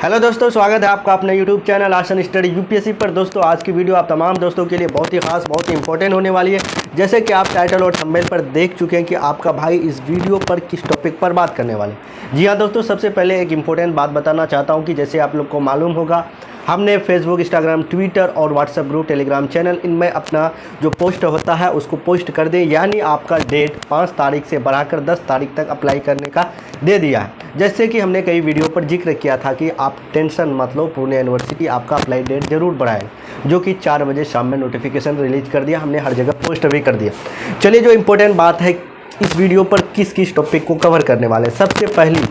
Hello दोस्तों, स्वागत है आपका अपने यूट्यूब चैनल आसन स्टडी यूपीएससी पर। दोस्तों आज की वीडियो आप तमाम दोस्तों के लिए बहुत ही खास, बहुत ही इंपॉर्टेंट होने वाली है। जैसे कि आप टाइटल और थंबनेल पर देख चुके हैं कि आपका भाई इस वीडियो पर किस टॉपिक पर बात करने वाले। जी हाँ दोस्तों, सबसे पहले एक इम्पोर्टेंट बात बताना चाहता हूँ कि जैसे आप लोग को मालूम होगा, हमने फेसबुक, इंस्टाग्राम, ट्विटर और व्हाट्सएप ग्रुप, टेलीग्राम चैनल, इनमें अपना जो पोस्ट होता है उसको पोस्ट कर दें। यानी आपका डेट 5 तारीख से बढ़ाकर 10 तारीख तक अप्लाई करने का दे दिया है। जैसे कि हमने कई वीडियो पर जिक्र किया था कि आप टेंशन मत लो, पूर्णिया यूनिवर्सिटी आपका अप्लाई डेट जरूर बढ़ाए, जो कि 4 बजे शाम में नोटिफिकेशन रिलीज कर दिया। हमने हर जगह पोस्ट भी कर दिया। चलिए, जो इम्पोर्टेंट बात है इस वीडियो पर किस किस टॉपिक को कवर करने वाले हैं। सबसे पहली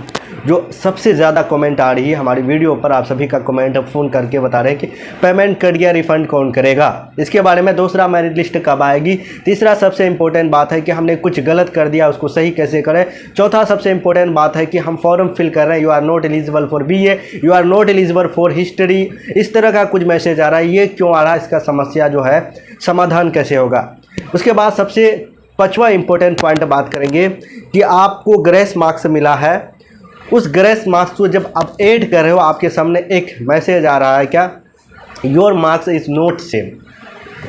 जो सबसे ज़्यादा कमेंट आ रही है हमारी वीडियो पर, आप सभी का कमेंट फ़ोन करके बता रहे हैं कि पेमेंट कट गया, रिफ़ंड कौन करेगा, इसके बारे में। दूसरा, मेरिट लिस्ट कब आएगी। तीसरा, सबसे इंपॉर्टेंट बात है कि हमने कुछ गलत कर दिया, उसको सही कैसे करें। चौथा, सबसे इंपॉर्टेंट बात है कि हम फॉर्म फिल कर रहे हैं, you are not eligible for BA, you are not eligible for history, इस तरह का कुछ मैसेज आ रहा है। ये क्यों आ रहा है, इसका समस्या जो है समाधान कैसे होगा। उसके बाद सबसे 5वां इंपॉर्टेंट पॉइंट बात करेंगे कि आपको ग्रेस मार्क्स मिला है। उस ग्रेस मार्क्स को जब आप ऐड कर रहे हो, आपके सामने एक मैसेज आ रहा है, क्या, your marks is not same,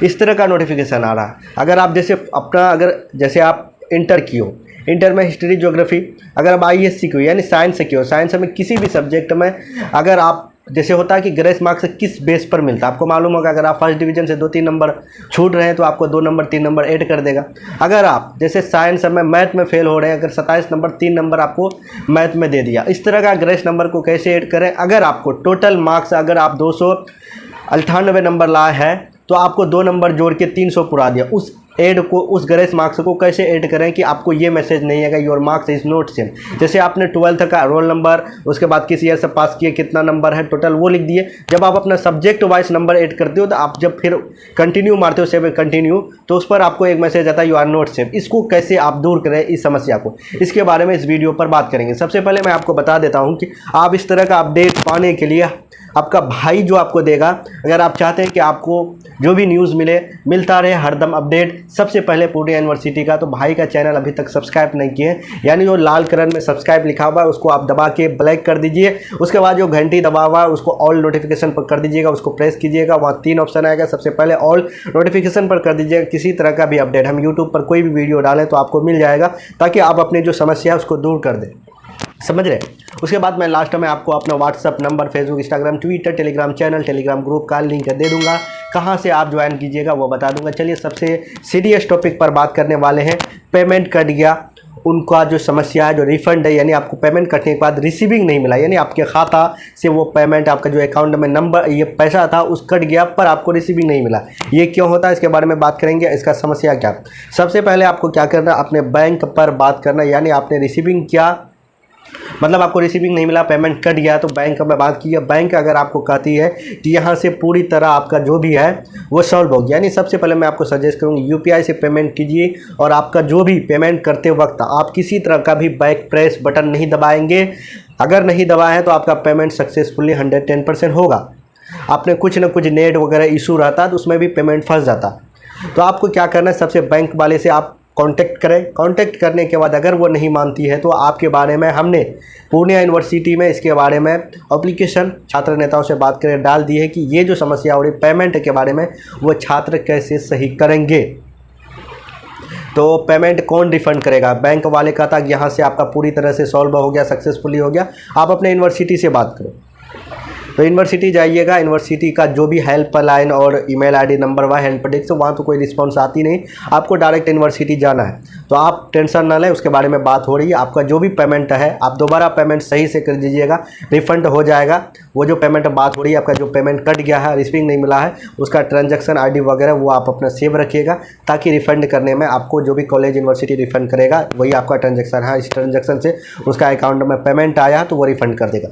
इस तरह का नोटिफिकेशन आ रहा है। अगर आप जैसे आप इंटर की हो, इंटर में हिस्ट्री, ज्योग्राफी, अगर आप ISC की हो यानी साइंस से की हो, साइंस में किसी भी सब्जेक्ट में अगर आप, जैसे होता है कि ग्रेस मार्क्स किस बेस पर मिलता है, आपको मालूम होगा। अगर आप फर्स्ट डिवीजन से 2-3 नंबर छूट रहे हैं तो आपको 2 नंबर 3 नंबर ऐड कर देगा। अगर आप जैसे साइंस में मैथ में फेल हो रहे हैं, अगर 27 नंबर 3 नंबर आपको मैथ में दे दिया। इस तरह का ग्रेस नंबर को कैसे ऐड करें। अगर आपको टोटल मार्क्स अगर आप 298 नंबर लाए हैं तो आपको 2 नंबर जोड़ के 300 पुरा दिया। उस ग्रेस मार्क्स को कैसे ऐड करें कि आपको ये मैसेज नहीं आएगा, your marks is not same. जैसे आपने 12th का रोल नंबर, उसके बाद किस ईयर से पास किए, कितना नंबर है टोटल, वो लिख दिए। जब आप अपना सब्जेक्ट वाइज नंबर ऐड करते हो तो आप जब फिर कंटिन्यू मारते हो, सेव कंटिन्यू, तो उस पर आपको एक मैसेज आता है, यू आर नॉट सेम। इसको कैसे आप दूर करें, इस समस्या को, इसके बारे में इस वीडियो पर बात करेंगे। सबसे पहले मैं आपको बता देता हूँ कि आप इस तरह का अपडेट पाने के लिए आपका भाई जो आपको देगा, अगर आप चाहते हैं कि आपको जो भी न्यूज़ मिलता रहे हरदम अपडेट, सबसे पहले पूर्णिया यूनिवर्सिटी का, तो भाई का चैनल अभी तक सब्सक्राइब नहीं किए, यानी जो लाल कलर में सब्सक्राइब लिखा हुआ है उसको आप दबा के ब्लैक कर दीजिए। उसके बाद जो घंटी दबा हुआ है उसको ऑल नोटिफिकेशन पर कर दीजिएगा, उसको प्रेस कीजिएगा। वहाँ 3 ऑप्शन आएगा, सबसे पहले ऑल नोटिफिकेशन पर कर दीजिएगा। किसी तरह का भी अपडेट हम यूट्यूब पर कोई भी वीडियो डालें तो आपको मिल जाएगा, ताकि आप अपनी जो समस्या है उसको दूर कर दें। समझ रहे। उसके बाद मैं लास्ट में आपको अपना WhatsApp number, Facebook, Instagram, Twitter, Telegram channel, Telegram group का लिंक दे दूंगा, कहां से आप ज्वाइन कीजिएगा वो बता दूंगा। चलिए, सबसे सीरियस टॉपिक पर बात करने वाले हैं। पेमेंट कट गया, उनका जो समस्या है, जो रिफंड है, यानी आपको पेमेंट कटने के बाद रिसीविंग नहीं मिला, यानी आपके खाता से वो पेमेंट, आपका जो अकाउंट में नंबर, ये पैसा था उस कट गया पर आपको रिसीविंग नहीं मिला। ये क्यों होता है, इसके बारे में बात करेंगे। इसका समस्या क्या। सबसे पहले आपको क्या करना, अपने बैंक पर बात करना, यानी आपने रिसीविंग किया, मतलब आपको रिसीविंग नहीं मिला, पेमेंट कट गया, तो बैंक में बात की है। बैंक अगर आपको कहती है कि यहाँ से पूरी तरह आपका जो भी है वो सॉल्व हो गया, यानी सबसे पहले मैं आपको सजेस्ट करूँगी UPI से पेमेंट कीजिए। और आपका जो भी पेमेंट करते वक्त आप किसी तरह का भी बैक प्रेस बटन नहीं दबाएंगे। अगर नहीं दबाए हैं तो आपका पेमेंट सक्सेसफुली 110% होगा। आपने कुछ ना कुछ नेट वगैरह इशू रहता तो उसमें भी पेमेंट फंस जाता। तो आपको क्या करना है, सबसे बैंक वाले से आप कांटेक्ट करें। कांटेक्ट करने के बाद अगर वो नहीं मानती है तो आपके बारे में हमने पूर्णिया यूनिवर्सिटी में इसके बारे में एप्लीकेशन छात्र नेताओं से बात करें डाल दी है कि ये जो समस्या हो रही पेमेंट के बारे में, वो छात्र कैसे सही करेंगे। तो पेमेंट कौन रिफंड करेगा, बैंक वाले का था कि यहाँ से आपका पूरी तरह से सॉल्व हो गया, सक्सेसफुली हो गया। आप अपने यूनिवर्सिटी से बात करो, तो यूनिवर्सिटी जाइएगा। यूनिवर्सिटी का जो भी हेल्पलाइन और ईमेल ID नंबर वह हेल्प डेस्क, वहाँ तो कोई रिस्पांस आती नहीं, आपको डायरेक्ट यूनिवर्सिटी जाना है। तो आप टेंशन ना लें, उसके बारे में बात हो रही है। आपका जो भी पेमेंट है आप दोबारा पेमेंट सही से कर दीजिएगा, रिफंड हो जाएगा। वो जो पेमेंट बात हो रही है, आपका जो पेमेंट कट गया है, रिसीविंग नहीं मिला है, उसका ट्रांजैक्शन ID वगैरह वो आप अपना सेव रखिएगा, ताकि रिफंड करने में आपको जो भी कॉलेज यूनिवर्सिटी रिफंड करेगा वही आपका ट्रांजैक्शन है। इस ट्रांजैक्शन से उसका अकाउंट में पेमेंट आया तो वो रिफंड कर देगा।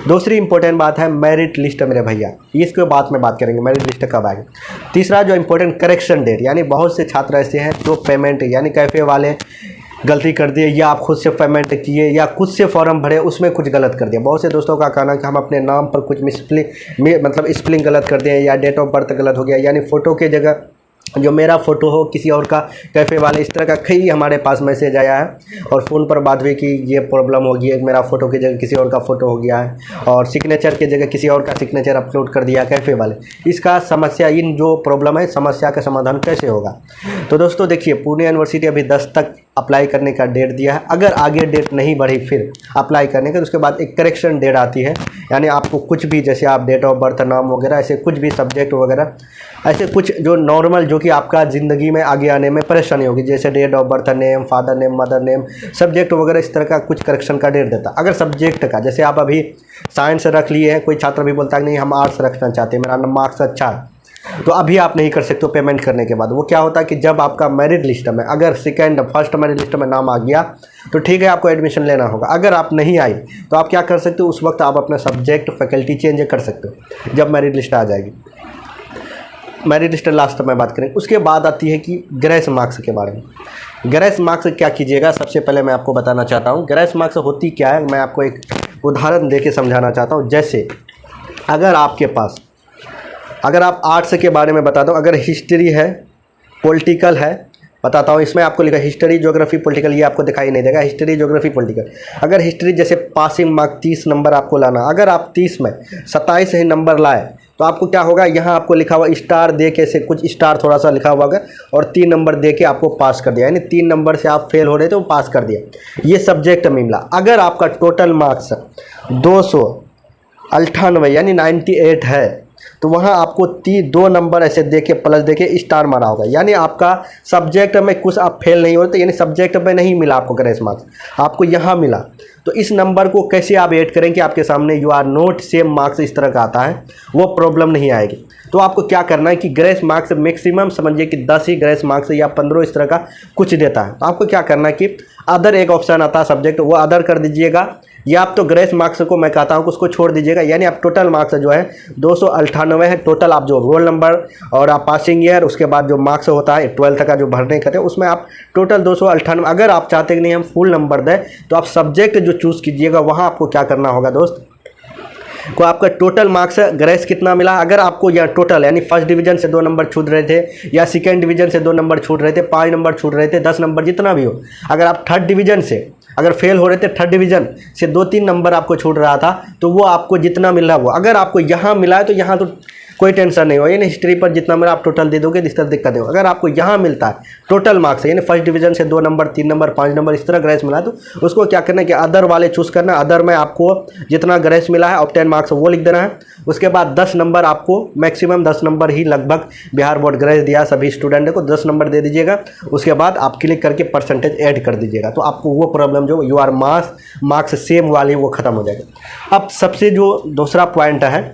दूसरी इंपॉर्टेंट बात है मेरिट लिस्ट। मेरे भैया, इसके बाद में बात करेंगे मेरिट लिस्ट कब आएगी। तीसरा जो इंपॉर्टेंट, करेक्शन डेट, यानी बहुत से छात्र ऐसे हैं जो पेमेंट, यानी कैफे वाले गलती कर दिए, या आप खुद से पेमेंट किए, या खुद से फॉर्म भरे उसमें कुछ गलत कर दिया। बहुत से दोस्तों का कहना है कि हम अपने नाम पर कुछ मतलब स्पेलिंग गलत कर दिए, या डेट ऑफ बर्थ गलत हो गया, यानी फ़ोटो के जगह जो मेरा फ़ोटो हो, किसी और का, कैफ़े वाले, इस तरह का कई हमारे पास मैसेज आया है और फ़ोन पर बात हुई कि ये प्रॉब्लम हो गई है, मेरा फ़ोटो की जगह किसी और का फ़ोटो हो गया है और सिग्नेचर की जगह किसी और का सिग्नेचर अपलोड कर दिया कैफ़े वाले। इसका समस्या, इन जो प्रॉब्लम है, समस्या का समाधान कैसे होगा? तो दोस्तों देखिए, पूर्णिया यूनिवर्सिटी अभी 10 तक अप्लाई करने का डेट दिया है। अगर आगे डेट नहीं बढ़ी फिर अप्लाई करने का, तो उसके बाद एक करेक्शन डेट आती है, यानी आपको कुछ भी, जैसे आप डेट ऑफ बर्थ, नाम वगैरह, ऐसे कुछ भी सब्जेक्ट वगैरह, ऐसे कुछ जो नॉर्मल, जो कि आपका ज़िंदगी में आगे आने में परेशानी होगी, जैसे date of birth, name, father name, mother name, subject वगैरह, इस तरह का कुछ करेक्शन का डेट देता। अगर सब्जेक्ट का, जैसे आप अभी साइंस रख लिए हैं, कोई छात्र भी बोलता है नहीं हम आर्ट्स रखना चाहते हैं, मेरा मार्क्स अच्छा है, तो अभी आप नहीं कर सकते हो पेमेंट करने के बाद। वो क्या होता है कि जब आपका मेरिट लिस्ट में अगर फर्स्ट मेरिट लिस्ट में नाम आ गया तो ठीक है, आपको एडमिशन लेना होगा। अगर आप नहीं आई तो आप क्या कर सकते हो, उस वक्त आप अपना सब्जेक्ट, फैकल्टी चेंज कर सकते हो जब मेरिट लिस्ट आ जाएगी। मेरिट लिस्ट लास्ट में बात करेंगे। उसके बाद आती है कि ग्रेस मार्क्स के बारे में। ग्रेस मार्क्स क्या कीजिएगा, सबसे पहले मैं आपको बताना चाहता हूँ ग्रेस मार्क्स होती क्या है। मैं आपको एक उदाहरण देके समझाना चाहता हूँ। जैसे अगर आपके पास, अगर आप आर्ट्स के बारे में बता दो, अगर हिस्ट्री है, पॉलिटिकल है, बताता हूँ, इसमें आपको लिखा हिस्ट्री, ज्योग्राफी, पॉलिटिकल, ये आपको दिखाई नहीं देगा, हिस्ट्री, ज्योग्राफी, पॉलिटिकल। अगर हिस्ट्री जैसे पासिंग मार्क 30 नंबर आपको लाना, अगर आप 30 में 27 ही नंबर लाए तो आपको क्या होगा, यहाँ आपको लिखा हुआ स्टार दे के, से कुछ स्टार थोड़ा सा लिखा हुआ होगा और 3 नंबर दे के आपको पास कर दिया, यानी 3 नंबर से आप फेल हो रहे थे, वो पास कर दिया। ये सब्जेक्ट में मिला। अगर आपका टोटल मार्क्स 298 यानी 98 है तो वहाँ आपको 2 नंबर ऐसे देके प्लस देके स्टार मारा होगा, यानी आपका सब्जेक्ट में कुछ आप फेल नहीं होते, यानी सब्जेक्ट में नहीं मिला आपको ग्रेस मार्क्स, आपको यहाँ मिला। तो इस नंबर को कैसे आप ऐड करें कि आपके सामने you are not same marks इस तरह का आता है, वो प्रॉब्लम नहीं आएगी। तो आपको क्या करना है कि ग्रेस मार्क्स मैक्सिमम समझिए कि 10 ही ग्रेस मार्क्स या 15 इस तरह का कुछ देता है। तो आपको क्या करना है कि अदर एक ऑप्शन आता है सब्जेक्ट, वो अदर कर दीजिएगा, या आप तो ग्रेस मार्क्स को मैं कहता हूँ कि उसको छोड़ दीजिएगा, यानी आप टोटल मार्क्स जो है 298 है टोटल। आप जो रोल नंबर और आप पासिंग ईयर, उसके बाद जो मार्क्स होता है 12th का जो भरने का, उसमें आप टोटल 298। अगर आप चाहते कि नहीं हम फुल नंबर दें तो आप सब्जेक्ट जो चूज़ कीजिएगा, वहाँ आपको क्या करना होगा दोस्त, को आपका टोटल मार्क्स ग्रेस कितना मिला। अगर आपको या टोटल यानी फर्स्ट डिवीजन से 2 नंबर छूट रहे थे, या सेकंड डिवीजन से 2 नंबर छूट रहे थे, 5 नंबर छूट रहे थे, 10 नंबर, जितना भी हो, अगर आप थर्ड डिवीजन से अगर फेल हो रहे थे, थर्ड डिवीजन से 2-3 नंबर आपको छूट रहा था, तो वो आपको जितना मिल रहा है वो, अगर आपको यहाँ मिला है तो यहाँ तो कोई टेंशन नहीं हो, यानी हिस्ट्री पर जितना मिला आप टोटल दे दोगे, इस तरह दिक्कत है। अगर आपको यहाँ मिलता है टोटल मार्क्स, यानी फर्स्ट डिवीजन से 2 नंबर, 3 नंबर, 5 नंबर, इस तरह ग्रेस मिला है, तो उसको क्या करना है कि अदर वाले चूज़ करना। अदर में आपको जितना ग्रेस मिला है ऑब्टेन मार्क्स वो लिख देना है। उसके बाद 10 नंबर आपको, मैक्सिमम 10 नंबर ही लगभग बिहार बोर्ड ग्रेस दिया सभी स्टूडेंट को, 10 नंबर दे दीजिएगा। उसके बाद आप क्लिक करके परसेंटेज ऐड कर दीजिएगा, तो आपको वो प्रॉब्लम जो यू आर मार्क्स सेम वाली वो ख़त्म हो जाएगा। अब सबसे जो दूसरा पॉइंट है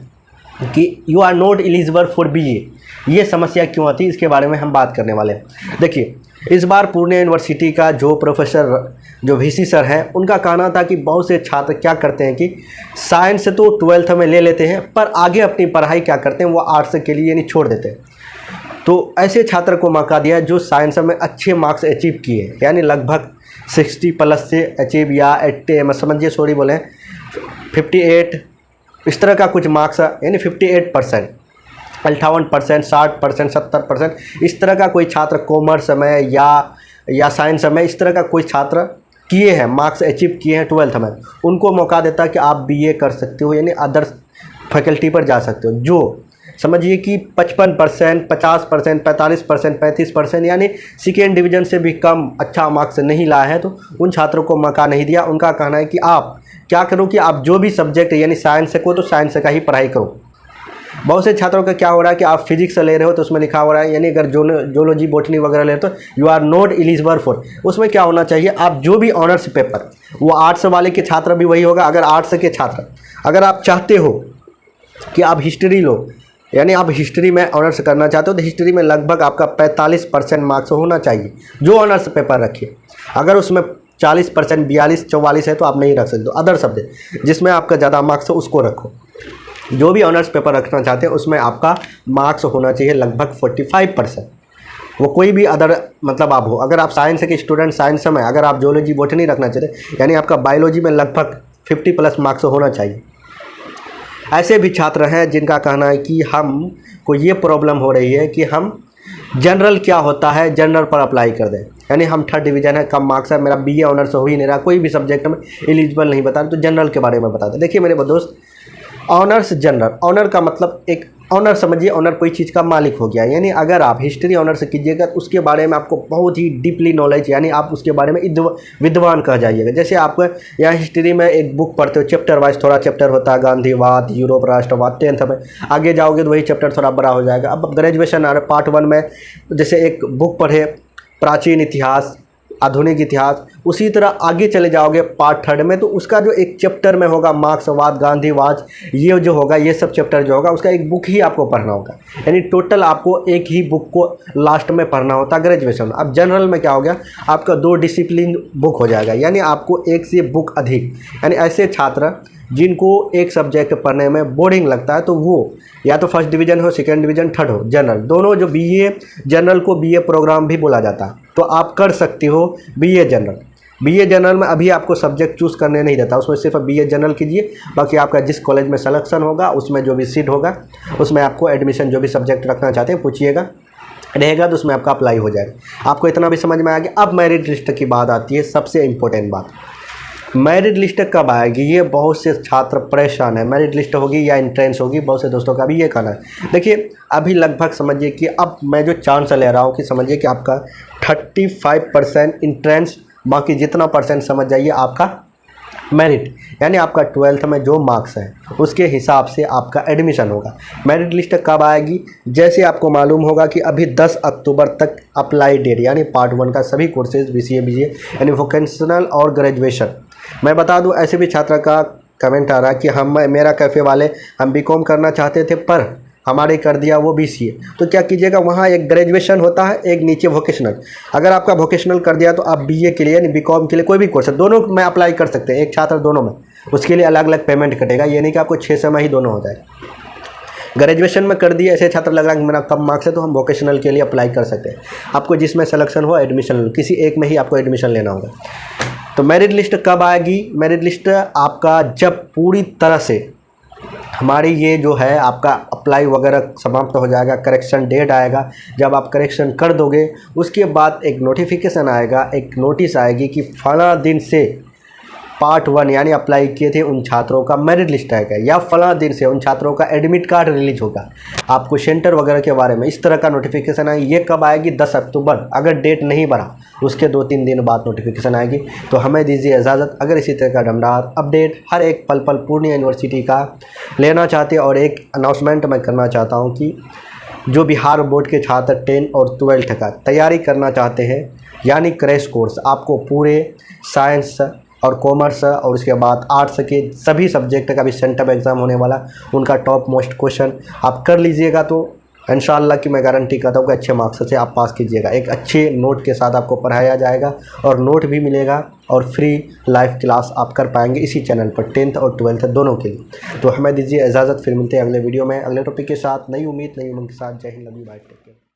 कि you are not eligible for BA, ये समस्या क्यों आती है, इसके बारे में हम बात करने वाले हैं। देखिए, इस बार पूर्णिया यूनिवर्सिटी का जो प्रोफेसर, जो वीसी सर हैं, उनका कहना था कि बहुत से छात्र क्या करते हैं कि साइंस तो 12th में ले लेते हैं, पर आगे अपनी पढ़ाई क्या करते हैं, वो आर्ट्स के लिए यानी छोड़ देते हैं। तो ऐसे छात्र को मौका दिया जो साइंस में अच्छे मार्क्स अचीव किए, यानी लगभग 60+ से अचीव, या 80 समझिए, सॉरी बोले 58 इस तरह का कुछ मार्क्स, यानी 58%, 58%, 60%, 70%, इस तरह का कोई छात्र कॉमर्स में या साइंस में, इस तरह का कोई छात्र किए हैं, मार्क्स अचीव किए हैं 12th में, उनको मौका देता है कि आप बीए कर सकते हो, यानी अदर फैकल्टी पर जा सकते हो। जो समझिए कि 55%, 50%, 45%, 35%, यानी सेकेंड डिवीजन से भी कम अच्छा मार्क्स नहीं लाए हैं, तो उन छात्रों को मौका नहीं दिया। उनका कहना है कि आप क्या करो कि आप जो भी सब्जेक्ट यानी साइंस को, तो साइंस का ही पढ़ाई करो। बहुत से छात्रों का क्या हो रहा है कि आप फिजिक्स ले रहे हो तो उसमें लिखा हो रहा है, यानी अगर जोलॉजी, बॉटनी वगैरह ले तो you are not eligible for. उसमें क्या होना चाहिए, आप जो भी ऑनर्स पेपर, वो आर्ट्स वाले के छात्र भी वही होगा। अगर आर्ट्स के छात्र, अगर आप चाहते हो कि आप हिस्ट्री लो, यानी आप हिस्ट्री में ऑनर्स करना चाहते हो, तो हिस्ट्री में लगभग आपका 45% मार्क्स होना चाहिए जो ऑनर्स पेपर रखिए। अगर उसमें 40%, 42, 44 है तो आप नहीं रख सकते। अदर सब्जेक्ट जिसमें आपका ज़्यादा मार्क्स हो उसको रखो। जो भी ऑनर्स पेपर रखना चाहते हैं उसमें आपका मार्क्स होना चाहिए लगभग 45%। वो कोई भी अदर मतलब आप हो, अगर आप साइंस के स्टूडेंट, साइंस में अगर आप जोलॉजी, बॉटनी रखना चाहते, यानी आपका बायोलॉजी में लगभग 50+ मार्क्स होना चाहिए। ऐसे भी छात्र हैं जिनका कहना है कि हमको ये प्रॉब्लम हो रही है कि हम जनरल क्या होता है, जनरल पर अप्लाई कर दें। यानी हम 3rd डिवीज़न है, कम मार्क्स है, मेरा बीए ऑनर्स हो ही नहीं रहा, कोई भी सब्जेक्ट में एलिजिबल नहीं बता रहे, तो जनरल के बारे में बता दें। देखिए मेरे दोस्त, ऑनर्स जनरल, ऑनर का मतलब एक ऑनर समझिए, ऑनर कोई चीज़ का मालिक हो गया। यानी अगर आप हिस्ट्री ऑनर से कीजिएगा तो उसके बारे में आपको बहुत ही डीपली नॉलेज, यानी आप उसके बारे में विद्वान कह जाइएगा। जैसे आप यहाँ हिस्ट्री में एक बुक पढ़ते हो, चैप्टर वाइज थोड़ा चैप्टर होता है, गांधीवाद, यूरोप, राष्ट्रवाद, 10th में आगे जाओगे तो वही चैप्टर थोड़ा बड़ा हो जाएगा। अब ग्रेजुएशन आ रहा है, पार्ट 1 में जैसे एक बुक पढ़े प्राचीन इतिहास, आधुनिक इतिहास, उसी तरह आगे चले जाओगे पार्ट 3rd में तो उसका जो एक चैप्टर में होगा मार्क्सवाद, गांधीवाद, ये जो होगा, ये सब चैप्टर जो होगा उसका एक बुक ही आपको पढ़ना होगा। यानी टोटल आपको एक ही बुक को लास्ट में पढ़ना होता है ग्रेजुएशन। अब जनरल में क्या हो गया, आपका 2 डिसिप्लिन बुक हो जाएगा, यानी आपको एक से बुक अधिक। यानी ऐसे छात्र जिनको एक सब्जेक्ट पढ़ने में बोरिंग लगता है तो वो या तो 1st डिवीज़न हो, 2nd डिवीज़न, 3rd हो, जनरल दोनों, जो बीए जनरल को बीए प्रोग्राम भी बोला जाता है, तो आप कर सकते हो बीए जनरल। बीए जनरल में अभी आपको सब्जेक्ट चूज़ करने नहीं देता, उसमें सिर्फ बीए जनरल कीजिए, बाकी आपका जिस कॉलेज में सिलेक्शन होगा उसमें जो भी सीट होगा उसमें आपको एडमिशन जो भी सब्जेक्ट रखना चाहते हैं पूछिएगा, रहेगा तो उसमें आपका अप्लाई हो जाएगा। आपको इतना भी समझ में आ गया। अब मेरिट लिस्ट की बात आती है, सबसे इम्पोर्टेंट बात, मेरिट लिस्ट कब आएगी, ये बहुत से छात्र परेशान है। मेरिट लिस्ट होगी या एंट्रेंस होगी, बहुत से दोस्तों का भी ये कहना है। देखिए अभी लगभग समझिए कि अब मैं जो चांस ले रहा हूँ कि समझिए कि आपका 35% एंट्रेंस, बाकी जितना परसेंट समझ जाइए आपका मेरिट, यानी आपका 12th में जो मार्क्स है उसके हिसाब से आपका एडमिशन होगा। मेरिट लिस्ट कब आएगी, जैसे आपको मालूम होगा कि अभी 10 अक्टूबर तक अप्लाई डेट, यानी पार्ट 1 का सभी कोर्सेज बीसीए, बीए यानी वोकेशनल और ग्रेजुएशन। मैं बता दूं, ऐसे भी छात्र का कमेंट आ रहा है कि हम मेरा कैफ़े वाले हम बीकॉम करना चाहते थे पर हमारे कर दिया वो बीसीए, तो क्या कीजिएगा, वहाँ एक ग्रेजुएशन होता है, एक नीचे वोकेशनल। अगर आपका वोकेशनल कर दिया तो आप बीए के लिए यानी बीकॉम के लिए कोई भी कोर्स है, दोनों में अप्लाई कर सकते हैं, एक छात्र दोनों में, उसके लिए अलग अलग पेमेंट कटेगा, ये नहीं कि आपको 6 समय ही दोनों हो जाए। ग्रेजुएशन में कर दिए, ऐसे छात्र लग रहा है कि मेरा कम मार्क्स है तो हम वोकेशनल के लिए अप्लाई कर सकते हैं। आपको जिसमें सिलेक्शन हो एडमिशन लो, किसी एक में ही आपको एडमिशन लेना होगा। तो मेरिट लिस्ट कब आएगी, मेरिट लिस्ट आपका जब पूरी तरह से हमारी ये जो है आपका अप्लाई वगैरह समाप्त हो जाएगा, करेक्शन डेट आएगा, जब आप करेक्शन कर दोगे उसके बाद एक नोटिफिकेशन आएगा, एक नोटिस आएगी कि फला दिन से पार्ट 1 यानी अप्लाई किए थे उन छात्रों का मेरिट लिस्ट आएगा, या फला दिन से उन छात्रों का एडमिट कार्ड रिलीज होगा। आपको सेंटर वगैरह के बारे में इस तरह का नोटिफिकेशन आएगी। ये कब आएगी, 10 अक्टूबर। अगर डेट नहीं बढ़ा उसके 2-3 दिन बाद नोटिफिकेशन आएगी। तो हमें दीजिए इजाज़त। अगर इसी तरह का दमदार अपडेट हर एक पल पल पूर्णिया यूनिवर्सिटी का लेना चाहते, और एक अनाउंसमेंट मैं करना चाहता हूँ कि जो बिहार बोर्ड के छात्र 10 और 12th का तैयारी करना चाहते हैं, यानी क्रैश कोर्स, आपको पूरे साइंस और कॉमर्स और उसके बाद आर्ट्स के सभी सब्जेक्ट का भी सेंटअप एग्ज़ाम होने वाला, उनका टॉप मोस्ट क्वेश्चन आप कर लीजिएगा तो इंशाअल्लाह कि मैं गारंटी करता हूँ कि अच्छे मार्क्स से आप पास कीजिएगा। एक अच्छे नोट के साथ आपको पढ़ाया जाएगा और नोट भी मिलेगा, और फ्री लाइव क्लास आप कर पाएंगे इसी चैनल पर 10th और 12th दोनों के लिए। तो हमें दीजिए इजाज़त, फिर मिलते हैं अगले वीडियो में अगले टॉपिक के साथ, नई उम्मीद नई उमंग के साथ। जय हिंद, love you, bye, take care.